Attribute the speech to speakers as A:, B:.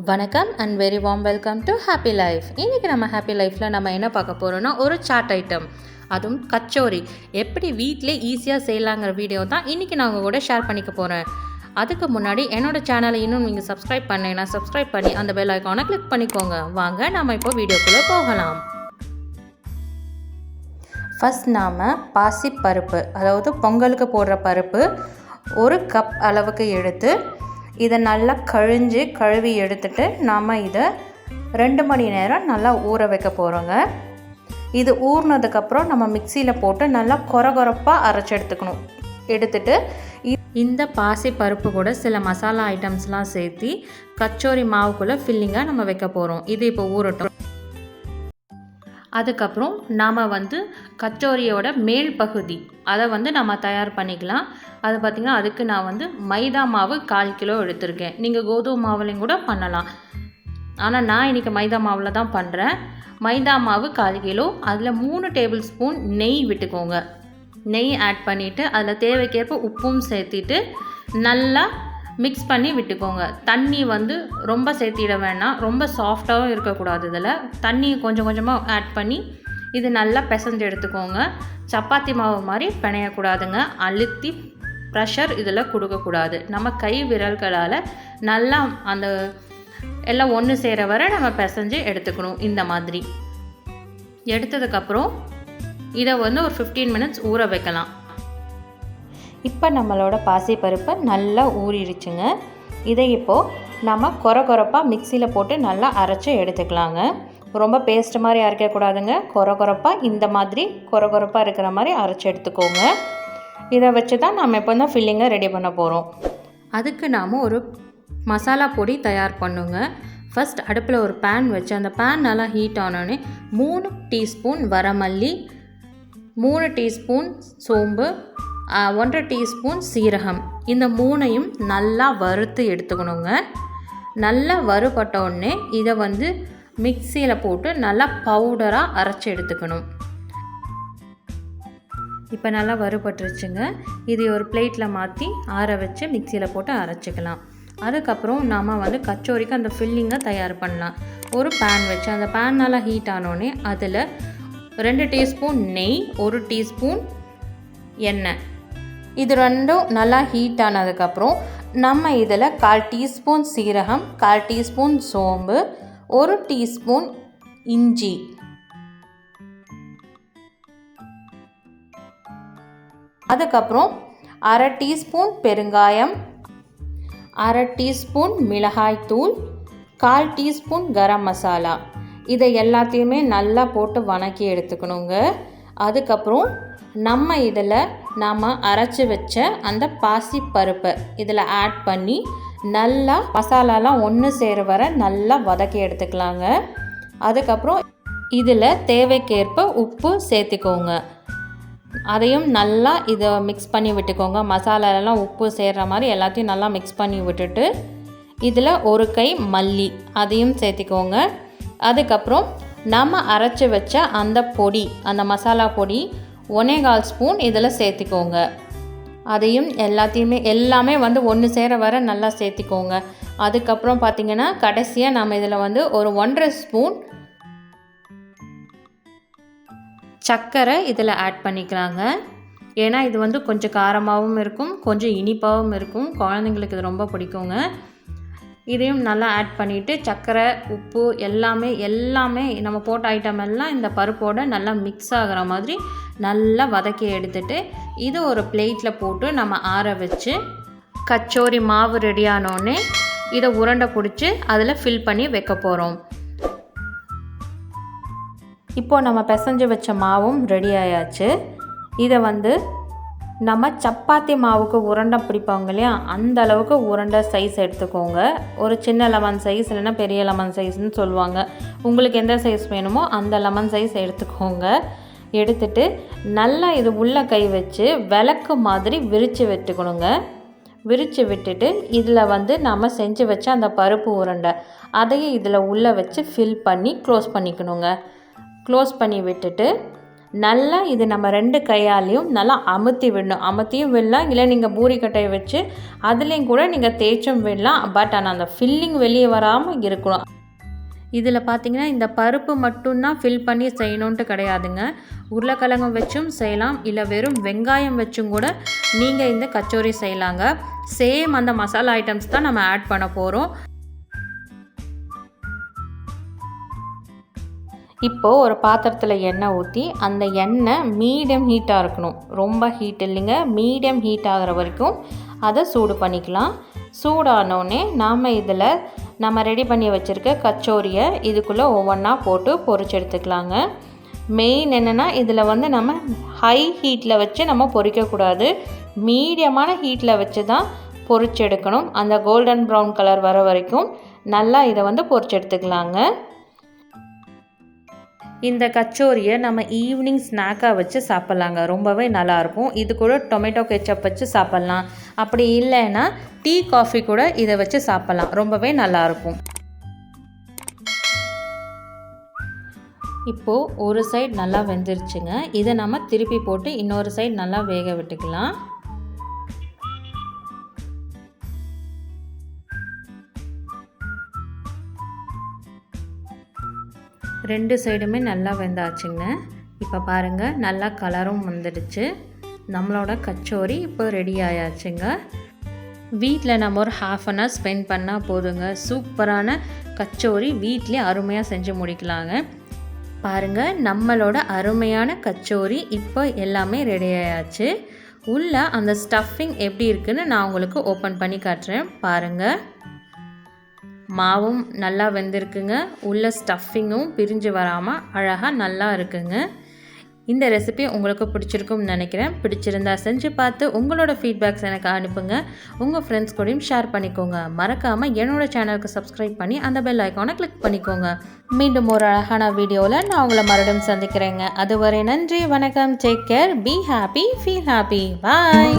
A: வணக்கம் and very warm welcome to happy life. இன்றைக்கி நம்ம ஹாப்பி லைஃப்பில் நம்ம என்ன பார்க்க போகிறோன்னா ஒரு சாட் ஐட்டம், அதுவும் கச்சோரி எப்படி வீட்டிலே ஈஸியாக செய்யலாங்கிற வீடியோ தான் இன்றைக்கி நான் உங்கள் கூட ஷேர் பண்ணிக்க போகிறேன். அதுக்கு முன்னாடி என்னோடய சேனலை இன்னும் நீங்கள் சப்ஸ்கிரைப் பண்ணீங்கன்னா சப்ஸ்கிரைப் பண்ணி அந்த பெல் ஐக்கானை கிளிக் பண்ணிக்கோங்க. வாங்க நம்ம இப்போ வீடியோக்குள்ளே போகலாம். ஃபஸ்ட் நாம் பாசிப்பருப்பு, அதாவது பொங்கலுக்கு போடுற பருப்பு 1 கப் அளவுக்கு எடுத்து இதை நல்லா கழுவி எடுத்துட்டு நாம் இதை 2 மணி நேரம் நல்லா ஊற வைக்க போகிறோங்க. இது ஊறினதுக்கப்புறம் நம்ம மிக்சியில் போட்டு நல்லா கொரகொரப்பாக அரைச்சி எடுத்துட்டு இந்த பாசி பருப்பு கூட சில மசாலா ஐட்டம்ஸ்லாம் சேர்த்து கச்சோரி மாவுக்குள்ளே ஃபில்லிங்காக நம்ம வைக்க போகிறோம். இது இப்போ ஊறட்டும். அதுக்கப்புறம் நாம் கச்சோரியோட மேல் பகுதி அதை நம்ம தயார் பண்ணிக்கலாம். அது பார்த்திங்கன்னா அதுக்கு நான் மைதா மாவு 1/4 கிலோ எடுத்திருக்கேன். நீங்கள் கோதுமை மாவுலையும் கூட பண்ணலாம், ஆனால் நான் இன்றைக்கி மைதா மாவில் தான் பண்ணுறேன். மைதா மாவு 1/4 கிலோ, அதில் 3 டேபிள் ஸ்பூன் நெய் விட்டுக்கோங்க. நெய் ஆட் பண்ணிவிட்டு அதில் தேவைக்கேற்ப உப்பும் சேர்த்திட்டு நல்லா மிக்ஸ் பண்ணி விட்டுக்கோங்க. தண்ணி ரொம்ப சேர்த்திட வேணாம், ரொம்ப சாஃப்டாகவும் இருக்கக்கூடாது. இதில் தண்ணி கொஞ்சம் கொஞ்சமாக ஆட் பண்ணி இது நல்லா பிசைஞ்சு எடுத்துக்கோங்க. சப்பாத்தி மாவு மாதிரி பிணையக்கூடாதுங்க, அழுத்தி ப்ரெஷர் இதில் கொடுக்கக்கூடாது. நம்ம கை விரல்களால் நல்லா அந்த எல்லாம் ஒன்று சேர வர நம்ம பிசைஞ்சு எடுத்துக்கணும். இந்த மாதிரி எடுத்ததுக்கப்புறம் இதை ஒரு 15 மினிட்ஸ் ஊற வைக்கலாம். இப்போ நம்மளோட பாசிப்பருப்பு நல்லா ஊறிடுச்சுங்க. இதை இப்போது நம்ம கொரகொரப்பாக மிக்சியில் போட்டு நல்லா அரைச்சி எடுத்துக்கலாங்க. ரொம்ப பேஸ்ட் மாதிரி அரைக்கக்கூடாதுங்க, கொரகொரப்பாக இந்த மாதிரி கொரகொரப்பாக இருக்கிற மாதிரி அரைச்சி எடுத்துக்கோங்க. இதை வச்சு தான் நம்ம இப்போ தான் ஃபில்லிங்கை ரெடி பண்ண போகிறோம். அதுக்கு நாம் ஒரு மசாலா பொடி தயார் பண்ணுங்க. ஃபஸ்ட் அடுப்பில் ஒரு பேன் வச்சு அந்த பேன் நல்லா ஹீட் ஆனோடனே 3 டீஸ்பூன் வரமல்லி, 3 டீஸ்பூன் சோம்பு, 1/2 டீஸ்பூன் சீரகம், இந்த 3ஐயும் நல்லா வறுத்து எடுத்துக்கணுங்க. நல்லா வறுபட்ட உடனே இதை மிக்சியில் போட்டு நல்லா பவுடராக அரைச்சி எடுத்துக்கணும். இப்போ நல்லா வறுபட்டுருச்சுங்க. இது ஒரு பிளேட்டில் மாற்றி ஆற வச்சு மிக்சியில் போட்டு அரைச்சிக்கலாம். அதுக்கப்புறம் நாம் கச்சோரிக்கு அந்த ஃபில்லிங்கை தயார் பண்ணலாம். ஒரு பேன் வச்சு அந்த பேன் நல்லா ஹீட் ஆனோடனே அதில் 2 டீஸ்பூன் நெய், 1 டீஸ்பூன் எண்ணெய், இது ரெண்டும் நல்லா ஹீட் ஆனதுக்கப்புறம் நம்ம இதில் 1/4 டீஸ்பூன் சீரகம், 1/4 டீஸ்பூன் சோம்பு, 1 டீஸ்பூன் இஞ்சி, அதுக்கப்புறம் 1/2 டீஸ்பூன் பெருங்காயம், 1/2 டீஸ்பூன் மிளகாய்த்தூள், 1/4 டீஸ்பூன் கரம் மசாலா, இதை எல்லாத்தையுமே நல்லா போட்டு வணக்கி எடுத்துக்கணுங்க. அதுக்கப்புறம் நம்ம இதில் நாம் அரைச்சி வச்ச அந்த பாசி பருப்பை இதில் ஆட் பண்ணி நல்லா மசாலாலாம் ஒன்று சேர வர நல்லா வதக்கி எடுத்துக்கலாங்க. அதுக்கப்புறம் இதில் தேவைக்கேற்ப உப்பு சேர்த்துக்கோங்க. அதையும் நல்லா இதை மிக்ஸ் பண்ணி விட்டுக்கோங்க. மசாலாலெல்லாம் உப்பு சேர்கிற மாதிரி எல்லாத்தையும் நல்லா மிக்ஸ் பண்ணி விட்டுட்டு இதில் ஒரு கை மல்லி அதையும் சேர்த்திக்கோங்க. அதுக்கப்புறம் நம்ம அரைச்சி வச்ச அந்த பொடி, அந்த மசாலா பொடி 1/4 ஸ்பூன் இதில் சேர்த்திக்கோங்க. அதையும் எல்லாமே ஒன்று சேர வர நல்லா சேர்த்திக்கோங்க. அதுக்கப்புறம் பார்த்திங்கன்னா கடைசியாக நம்ம இதில் ஒரு 1/2 ஸ்பூன் சர்க்கரை இதில் ஆட் பண்ணிக்கலாங்க. ஏன்னா இது கொஞ்சம் காரமாகவும் இருக்கும், கொஞ்சம் இனிப்பாகவும் இருக்கும். குழந்தைங்களுக்கு இது ரொம்ப பிடிக்குங்க. இதையும் நல்லா ஆட் பண்ணிவிட்டு சர்க்கரை, உப்பு எல்லாமே நம்ம போட்ட ஐட்டம் எல்லாம் இந்த பருப்போடு நல்லா மிக்ஸ் ஆகிற மாதிரி நல்லா வதக்கி எடுத்துட்டு இது ஒரு பிளேட்டில் போட்டு நம்ம ஆற வச்சு கச்சோரி மாவு ரெடியானோடனே இதை உருண்டை பிடிச்சி அதில் ஃபில் பண்ணி வைக்க போகிறோம். இப்போது நம்ம பிசைஞ்சு வச்ச மாவும் ரெடி ஆயாச்சு. இதை நம்ம சப்பாத்தி மாவுக்கு உருண்டை பிடிப்பாங்க இல்லையா, அந்த அளவுக்கு உருண்டை சைஸ் எடுத்துக்கோங்க. ஒரு சின்ன லெமன் சைஸ் இல்லைன்னா பெரிய லெமன் சைஸ்ன்னு சொல்லுவாங்க. உங்களுக்கு எந்த சைஸ் வேணுமோ அந்த லெமன் சைஸ் எடுத்துக்கோங்க. எடுத்துட்டு நல்லா இது உள்ளே கை வச்சு விளக்கு மாதிரி விரித்து விட்டுக்கணுங்க. விரித்து விட்டுட்டு இதில் நம்ம செஞ்சு வச்ச அந்த பருப்பு உருண்டை அதையும் இதில் உள்ளே வச்சு ஃபில் பண்ணி க்ளோஸ் பண்ணிக்கணுங்க. க்ளோஸ் பண்ணி விட்டுட்டு நல்லா இது நம்ம 2 கையாலையும் நல்லா அமுத்தி விடணும். அமுத்தியும் விடலாம், இல்லை நீங்கள் பூரிக்கட்டையை வச்சு அதுலேயும் கூட நீங்கள் தேய்ச்சும் விடலாம். பட் ஆனால் அந்த ஃபில்லிங் வெளியே வராமல் இருக்கணும். இதில் பார்த்திங்கன்னா இந்த பருப்பு மட்டும்தான் ஃபில் பண்ணி செய்யணுன்ட்டு கிடையாதுங்க. உருளைக்கிழங்கு வச்சும் செய்யலாம், இல்லை வெறும் வெங்காயம் வச்சும் கூட நீங்கள் இந்த கச்சோரி செய்யலாங்க. சேம் அந்த மசாலா ஐட்டம்ஸ் தான் நம்ம ஆட் பண்ண போகிறோம். இப்போது ஒரு பாத்திரத்தில் எண்ணெய் ஊற்றி அந்த எண்ணெய் மீடியம் ஹீட்டாக இருக்கணும். ரொம்ப ஹீட் இல்லைங்க, மீடியம் ஹீட் ஆகிற வரைக்கும் அதை சூடு பண்ணிக்கலாம். சூடானோடனே நாம் இதில் நம்ம ரெடி பண்ணி வச்சுருக்க கச்சோரியை இதுக்குள்ளே ஒவ்வொன்றா போட்டு பொரிச்சு எடுத்துக்கலாங்க. மெயின் என்னென்னா இதில் வந்து நம்ம ஹை ஹீட்டில் வச்சு நம்ம பொரிக்கக்கூடாது, மீடியமான ஹீட்டில் வச்சு தான் பொரிச்சு எடுக்கணும். அந்த கோல்டன் ப்ரௌன் கலர் வர வரைக்கும் நல்லா இதை வந்து பொரிச்சு எடுத்துக்கலாங்க. இந்த கச்சோரியை நம்ம ஈவினிங் ஸ்நாக்காக வச்சு சாப்பிட்லாங்க, ரொம்பவே நல்லாயிருக்கும். இது கூட டொமேட்டோ கெச்சப் வச்சு சாப்பிட்லாம், அப்படி இல்லைன்னா டீ காஃபி கூட இதை வச்சு சாப்பிட்லாம், ரொம்பவே நல்லாயிருக்கும். இப்போது ஒரு சைடு நல்லா வெந்துருச்சுங்க, இதை நம்ம திருப்பி போட்டு இன்னொரு சைடு நல்லா வேக விட்டுக்கலாம். ரெண்டு சைடுமே நல்லா வெந்தாச்சுங்க. இப்போ பாருங்கள் நல்லா கலரும் வந்துடுச்சு. நம்மளோட கச்சோரி இப்போ ரெடி ஆயாச்சுங்க. வீட்டில் நம்ம ஒரு ½ அன் ஹவர் ஸ்பெண்ட் பண்ணால் போதுங்க, சூப்பரான கச்சோரி வீட்டிலே அருமையாக செஞ்சு முடிக்கலாங்க. பாருங்கள் நம்மளோட அருமையான கச்சோரி இப்போ எல்லாமே ரெடி ஆயாச்சு. உள்ள அந்த ஸ்டஃபிங் எப்படி இருக்குன்னு நான் உங்களுக்கு ஓப்பன் பண்ணி காட்டுறேன் பாருங்கள். மாவும் நல்லா வெந்திருக்குங்க, உள்ள ஸ்டஃபிங்கும் பிரிஞ்சு வராமல் அழகாக நல்லா இருக்குங்க. இந்த ரெசிபி உங்களுக்கு பிடிச்சிருக்கும்னு நினைக்கிறேன். பிடிச்சிருந்தா செஞ்சு பார்த்து உங்களோட ஃபீட்பேக்ஸ் எனக்கு அனுப்புங்க. உங்கள் ஃப்ரெண்ட்ஸ் கூடயும் ஷேர் பண்ணிக்கோங்க. மறக்காமல் என்னோட சேனலுக்கு சப்ஸ்கிரைப் பண்ணி அந்த பெல் ஐக்கானை கிளிக் பண்ணிக்கோங்க. மீண்டும் ஒரு அழகான வீடியோவில் நான் உங்களை மறுபடியும் சந்திக்கிறேங்க. அதுவரை நன்றி, வணக்கம், take care, be happy, feel happy, bye.